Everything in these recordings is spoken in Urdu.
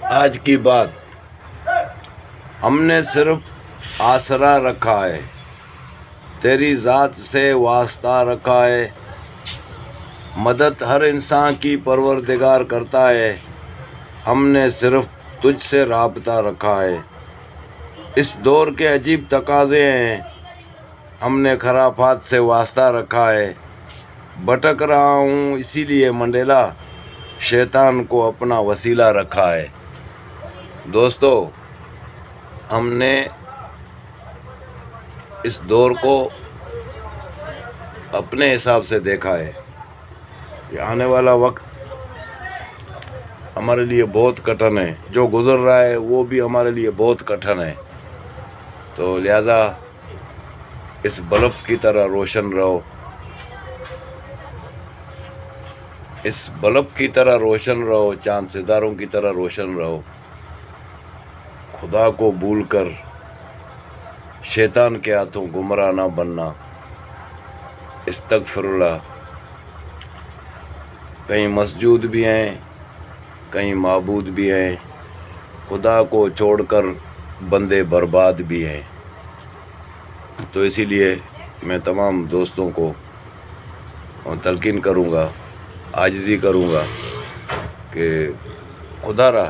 آج کی بات، ہم نے صرف آسرا رکھا ہے، تیری ذات سے واسطہ رکھا ہے، مدد ہر انسان کی پروردگار کرتا ہے، ہم نے صرف تجھ سے رابطہ رکھا ہے۔ اس دور کے عجیب تقاضے ہیں، ہم نے خرافات سے واسطہ رکھا ہے، بھٹک رہا ہوں اسی لیے منڈیلا شیطان کو اپنا وسیلہ رکھا ہے۔ دوستو، ہم نے اس دور کو اپنے حساب سے دیکھا ہے کہ آنے والا وقت ہمارے لیے بہت کٹھن ہے، جو گزر رہا ہے وہ بھی ہمارے لیے بہت کٹھن ہے، تو لہذا اس بلب کی طرح روشن رہو، اس بلب کی طرح روشن رہو، چاند ستاروں کی طرح روشن رہو، خدا کو بھول کر شیطان کے ہاتھوں گمراہ نہ بننا۔ استغفر اللہ۔ کہیں مسجود بھی ہیں، کہیں معبود بھی ہیں، خدا کو چھوڑ کر بندے برباد بھی ہیں، تو اسی لیے میں تمام دوستوں کو تلقین کروں گا، عاجزی کروں گا کہ خدا را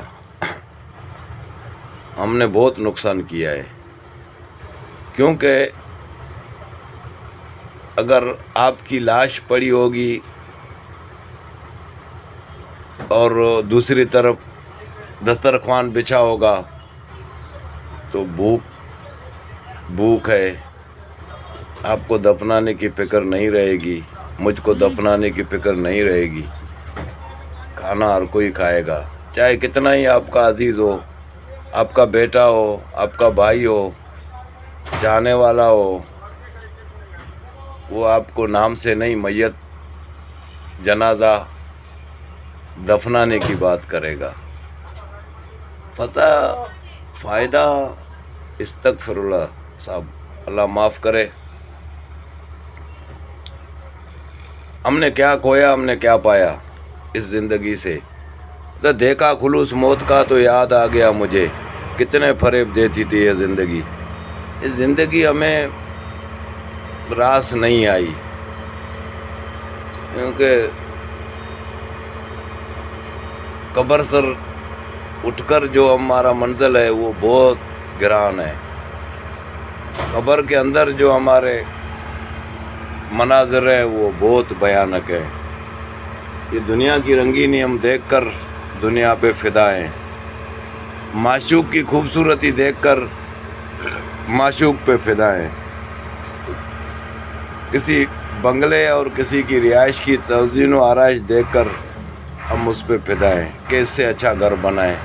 ہم نے بہت نقصان کیا ہے، کیونکہ اگر آپ کی لاش پڑی ہوگی اور دوسری طرف دسترخوان بچھا ہوگا تو بھوک ہے، آپ کو دفنانے کی فکر نہیں رہے گی، مجھ کو دفنانے کی فکر نہیں رہے گی، کھانا ہر کوئی کھائے گا، چاہے کتنا ہی آپ کا عزیز ہو، آپ کا بیٹا ہو، آپ کا بھائی ہو، چاہنے والا ہو، وہ آپ کو نام سے نہیں، میت جنازہ دفنانے کی بات کرے گا۔ فائدہ استغفر اللہ صاحب، اللہ معاف کرے۔ ہم نے کیا کھویا، ہم نے کیا پایا اس زندگی سے؟ تو دیکھا خلوص موت کا تو یاد آ گیا مجھے، کتنے فریب دیتی تھی یہ زندگی۔ یہ زندگی ہمیں راس نہیں آئی، کیونکہ قبر سر اٹھ کر جو ہمارا منزل ہے وہ بہت گران ہے، قبر کے اندر جو ہمارے مناظر ہے وہ بہت بھیانک ہے۔ یہ دنیا کی رنگینی ہم دیکھ کر دنیا پہ فدا ہیں، معشوق کی خوبصورتی دیکھ کر معشوق پہ فدا ہیں، کسی بنگلے اور کسی کی رہائش کی توزین و آرائش دیکھ کر ہم اس پہ فدا ہیں کہ اس سے اچھا گھر بنائیں،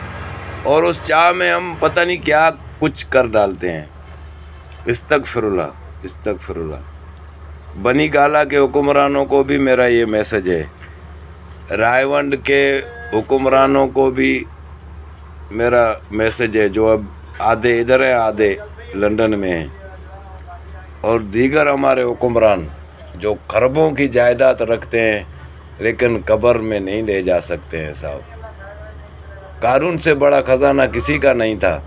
اور اس چاہ میں ہم پتہ نہیں کیا کچھ کر ڈالتے ہیں۔ استغفر اللہ، استغفر اللہ۔ بنی گالا کے حکمرانوں کو بھی میرا یہ میسج ہے، رائے ونڈ کے حکمرانوں کو بھی میرا میسج ہے، جو اب آدھے ادھر ہیں آدھے لندن میں ہیں، اور دیگر ہمارے حکمران جو خربوں کی جائیداد رکھتے ہیں لیکن قبر میں نہیں لے جا سکتے ہیں صاحب۔ قارون سے بڑا خزانہ کسی کا نہیں تھا۔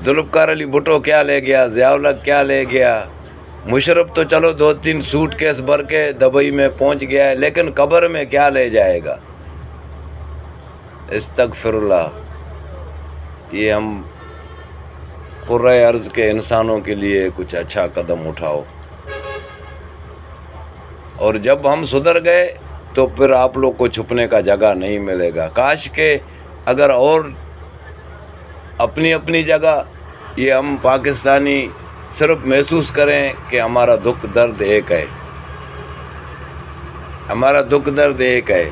ذوالفقار علی بھٹو کیا لے گیا، ضیاء الحق کیا لے گیا، مشرف تو چلو 2-3 سوٹ کیس بھر کے دبئی میں پہنچ گیا ہے، لیکن قبر میں کیا لے جائے گا؟ استغفر اللہ۔ یہ ہم قرۂ ارض کے انسانوں کے لیے کچھ اچھا قدم اٹھاؤ، اور جب ہم سدھر گئے تو پھر آپ لوگ کو چھپنے کا جگہ نہیں ملے گا۔ کاش کہ اگر اور اپنی اپنی جگہ یہ ہم پاکستانی صرف محسوس کریں کہ ہمارا دکھ درد ایک ہے، ہمارا دکھ درد ایک ہے،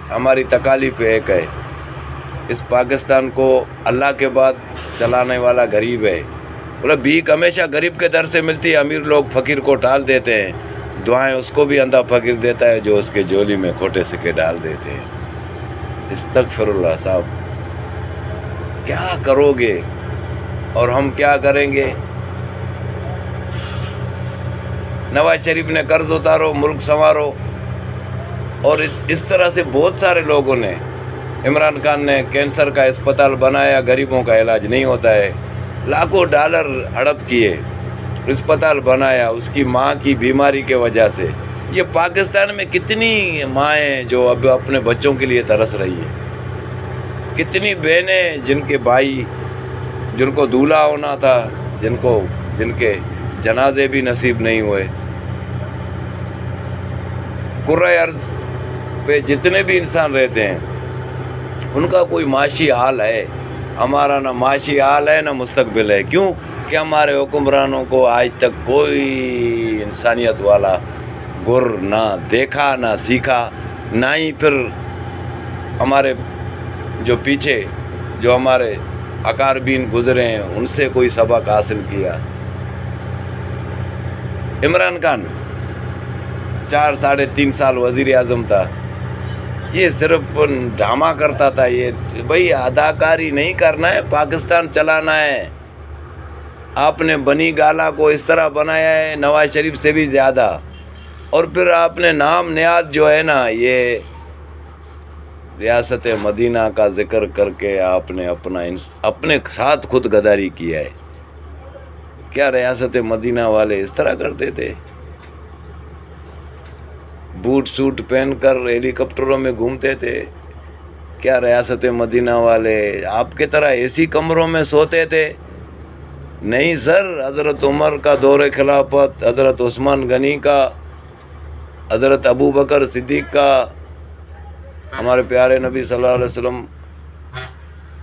ہماری تکالیف ایک ہے۔ اس پاکستان کو اللہ کے بعد چلانے والا غریب ہے، بولا بھیک ہمیشہ غریب کے در سے ملتی ہے، امیر لوگ فقیر کو ٹال دیتے ہیں، دعائیں اس کو بھی اندھا فقیر دیتا ہے جو اس کے جولی میں کھوٹے سکے ڈال دیتے ہیں۔ استغفر اللہ صاحب، کیا کرو گے اور ہم کیا کریں گے؟ نواز شریف نے قرض اتارو، ملک سنوارو، اور اس طرح سے بہت سارے لوگوں نے عمران خان نے کینسر کا اسپتال بنایا، غریبوں کا علاج نہیں ہوتا ہے، لاکھوں ڈالر ہڑپ کیے، اسپتال بنایا اس کی ماں کی بیماری کے وجہ سے۔ یہ پاکستان میں کتنی مائیں جو اب اپنے بچوں کے لیے ترس رہی ہیں، کتنی بہنیں جن کے بھائی جن کو دولہا ہونا تھا، جن کے جنازے بھی نصیب نہیں ہوئے۔ کرۂ ارض پہ جتنے بھی انسان رہتے ہیں ان کا کوئی معاشی حال ہے، ہمارا نہ معاشی حال ہے نہ مستقبل ہے۔ کیوں کہ ہمارے حکمرانوں کو آج تک کوئی انسانیت والا گر نہ دیکھا نہ سیکھا، نہ ہی پھر ہمارے جو پیچھے جو ہمارے اقاربین گزرے ہیں ان سے کوئی سبق حاصل کیا۔ عمران خان 4 ساڑھے 3 سال وزیر اعظم تھا، یہ صرف ڈرامہ کرتا تھا۔ یہ بھائی اداکاری نہیں کرنا ہے، پاکستان چلانا ہے۔ آپ نے بنی گالا کو اس طرح بنایا ہے، نواز شریف سے بھی زیادہ، اور پھر آپ نے نام نیاد جو ہے نا یہ ریاست مدینہ کا ذکر کر کے آپ نے اپنے ساتھ خود غداری کیا ہے۔ کیا ریاست مدینہ والے اس طرح کرتے تھے؟ بوٹ سوٹ پہن کر ہیلی کاپٹروں میں گھومتے تھے؟ کیا ریاست مدینہ والے آپ کے طرح ایسی کمروں میں سوتے تھے؟ نہیں سر، حضرت عمر کا دور خلافت، حضرت عثمان غنی کا، حضرت ابو بکر صدیق کا، ہمارے پیارے نبی صلی اللہ علیہ وسلم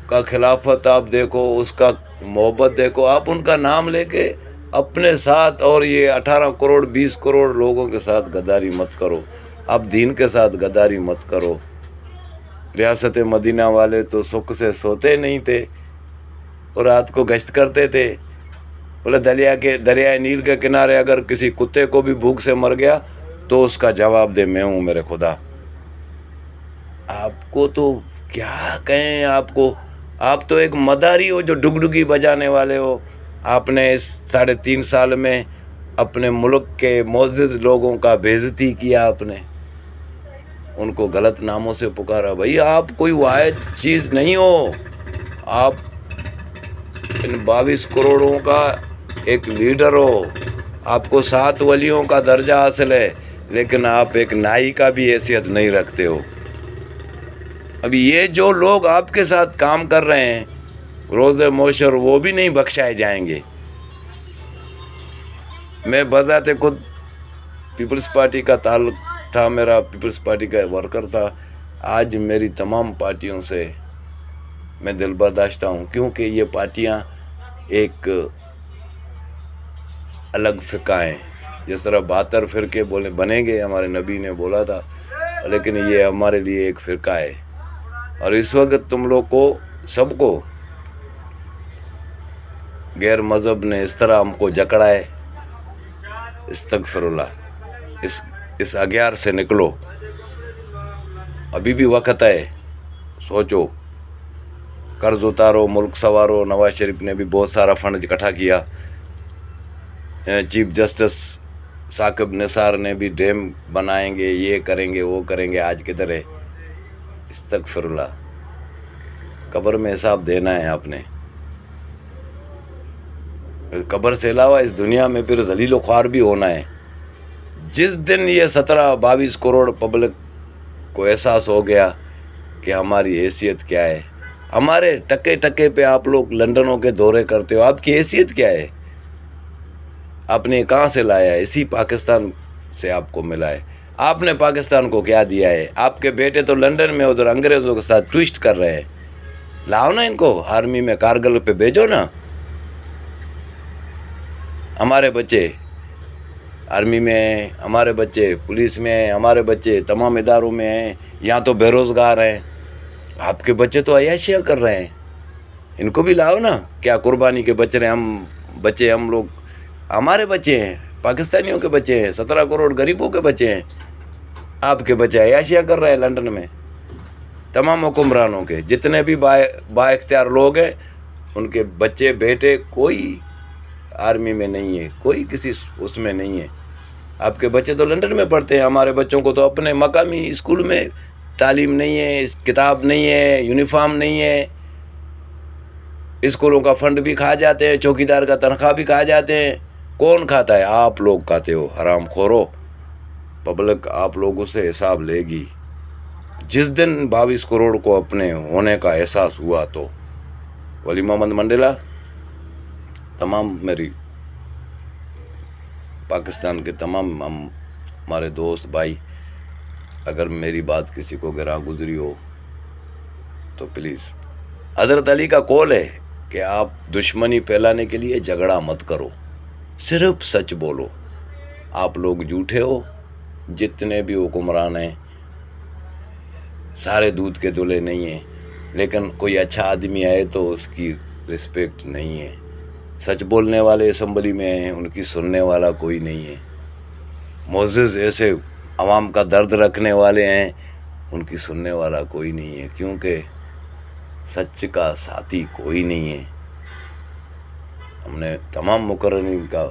کا خلافت آپ دیکھو، اس کا محبت دیکھو۔ آپ ان کا نام لے کے اپنے ساتھ اور یہ 18 کروڑ 20 کروڑ لوگوں کے ساتھ غداری مت کرو، آپ دین کے ساتھ غداری مت کرو۔ ریاست مدینہ والے تو سکھ سے سوتے نہیں تھے اور رات کو گشت کرتے تھے۔ بولے دریائے نیل کے کنارے اگر کسی کتے کو بھی بھوک سے مر گیا تو اس کا جواب دے میں ہوں میرے خدا۔ آپ کو تو کیا کہیں، آپ تو ایک مداری ہو جو ڈگڈگی بجانے والے ہو۔ آپ نے اس 3.5 سال میں اپنے ملک کے معزز لوگوں کا بے عزتی کیا، آپ نے ان کو غلط ناموں سے پکارا۔ بھائی آپ کوئی واحد چیز نہیں ہو، آپ ان 22 کروڑوں کا ایک لیڈر ہو، آپ کو 7 ولیوں کا درجہ حاصل ہے، لیکن آپ ایک نائی کا بھی حیثیت نہیں رکھتے ہو۔ ابھی یہ جو لوگ آپ کے ساتھ کام کر رہے ہیں روز محشر وہ بھی نہیں بخشائے جائیں گے۔ میں بذات خود پیپلز پارٹی کا تعلق تھا، میرا پیپلز پارٹی کا ورکر تھا۔ آج میری تمام پارٹیوں سے میں دل برداشتہ ہوں، کیونکہ یہ پارٹیاں ایک الگ فقہ ہیں۔ جس طرح 72 فرقے بنیں گے ہمارے نبی نے بولا تھا، لیکن یہ ہمارے لیے ایک فرقہ ہے۔ اور اس وقت تم لوگ کو سب کو غیر مذہب نے اس طرح ہم کو جکڑا ہے، استغفر اللہ، اس اغیار سے نکلو، ابھی بھی وقت ہے، سوچو، قرض اتارو، ملک سنوارو۔ نواز شریف نے بھی بہت سارا فنڈ اکٹھا کیا، چیف جسٹس ثاقب نثار نے بھی ڈیم بنائیں گے، یہ کریں گے وہ کریں گے، آج کدھر ہے؟ استغفر اللہ، قبر میں حساب دینا ہے آپ نے۔ قبر سے علاوہ اس دنیا میں پھر ذلیل و خوار بھی ہونا ہے۔ جس دن یہ 17-22 کروڑ پبلک کو احساس ہو گیا کہ ہماری حیثیت کیا ہے، ہمارے ٹکے ٹکے پہ آپ لوگ لنڈنوں کے دورے کرتے ہو، آپ کی حیثیت کیا ہے؟ آپ نے کہاں سے لایا ہے؟ اسی پاکستان سے آپ کو ملا ہے۔ آپ نے پاکستان کو کیا دیا ہے؟ آپ کے بیٹے تو لنڈن میں ادھر انگریزوں کے ساتھ ٹویسٹ کر رہے ہیں، لاؤ نا ان کو آرمی میں، کارگل پہ بھیجو نا۔ ہمارے بچے آرمی میں ہیں، ہمارے بچے پولیس میں ہیں، ہمارے بچے تمام اداروں میں ہیں، یہاں تو بے روزگار ہیں۔ آپ کے بچے تو عیاشیاں کر رہے ہیں، ان کو بھی لاؤ نا۔ کیا قربانی کے بچے ہم لوگ، ہمارے بچے ہیں، پاکستانیوں کے بچے ہیں، 17 کروڑ غریبوں کے بچے ہیں۔ آپ کے بچے عیاشیاں کر رہے ہیں لنڈن میں۔ تمام حکمرانوں کے جتنے بھی با اختیار لوگ ہیں ان کے بچے بیٹے کوئی آرمی میں نہیں ہے، کوئی کسی اس میں نہیں ہے۔ آپ کے بچے تو لنڈن میں پڑھتے ہیں، ہمارے بچوں کو تو اپنے مقامی اسکول میں تعلیم نہیں ہے، کتاب نہیں ہے، یونیفارم نہیں ہے، اسکولوں کا فنڈ بھی کھا جاتے ہیں، چوکیدار کا تنخواہ بھی کھا جاتے ہیں. کون کھاتا ہے؟ آپ لوگ کھاتے ہو، حرام خورو. پبلک آپ لوگوں سے حساب لے گی. جس دن 22 کروڑ کو اپنے ہونے کا احساس ہوا تو ولی محمد منڈیلا، تمام میری پاکستان کے تمام ہمارے دوست بھائی، اگر میری بات کسی کو گراں گزری ہو تو پلیز، حضرت علی کا قول ہے کہ آپ دشمنی پھیلانے کے لیے جھگڑا مت کرو، صرف سچ بولو. آپ لوگ جھوٹے ہو، جتنے بھی حکمران ہیں سارے دودھ کے دلہے نہیں ہیں، لیکن کوئی اچھا آدمی آئے تو اس کی رسپیکٹ نہیں ہے. سچ بولنے والے اسمبلی میں ہیں، ان کی سننے والا کوئی نہیں ہے. معزز ایسے عوام کا درد رکھنے والے ہیں، ان کی سننے والا کوئی نہیں ہے، کیونکہ سچ کا ساتھی کوئی نہیں ہے. ہم نے تمام مقررین کا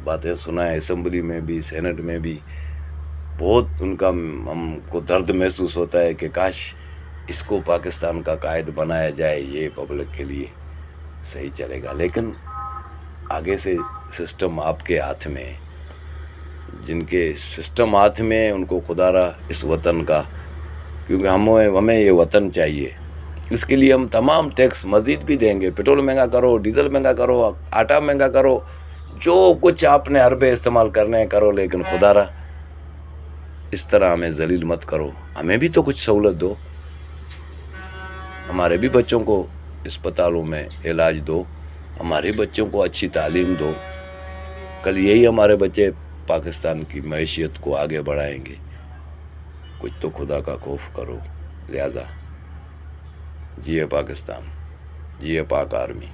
باتیں سنا ہے، اسمبلی میں بھی، سینٹ میں بھی. بہت ان کا ہم کو درد محسوس ہوتا ہے کہ کاش اس کو پاکستان کا قائد بنایا جائے، یہ پبلک کے لیے صحیح چلے گا. لیکن آگے سے سسٹم آپ کے ہاتھ میں ہے. جن کے سسٹم ہاتھ میں ہے ان کو خدا را اس وطن کا، کیونکہ ہمیں یہ وطن چاہیے. اس کے لیے ہم تمام ٹیکس مزید بھی دیں گے. پیٹرول مہنگا کرو، ڈیزل مہنگا کرو، آٹا مہنگا کرو، جو کچھ آپ نے حربے استعمال کرنے ہیں کرو، لیکن خدا را اس طرح ہمیں ذلیل مت کرو. ہمیں بھی تو کچھ سہولت دو، ہمارے بھی بچوں کو اسپتالوں میں علاج دو، ہمارے بچوں کو اچھی تعلیم دو. کل یہی ہمارے بچے پاکستان کی معیشت کو آگے بڑھائیں گے. کچھ تو خدا کا خوف کرو. لہذا جیے پاکستان، جیے پاک آرمی.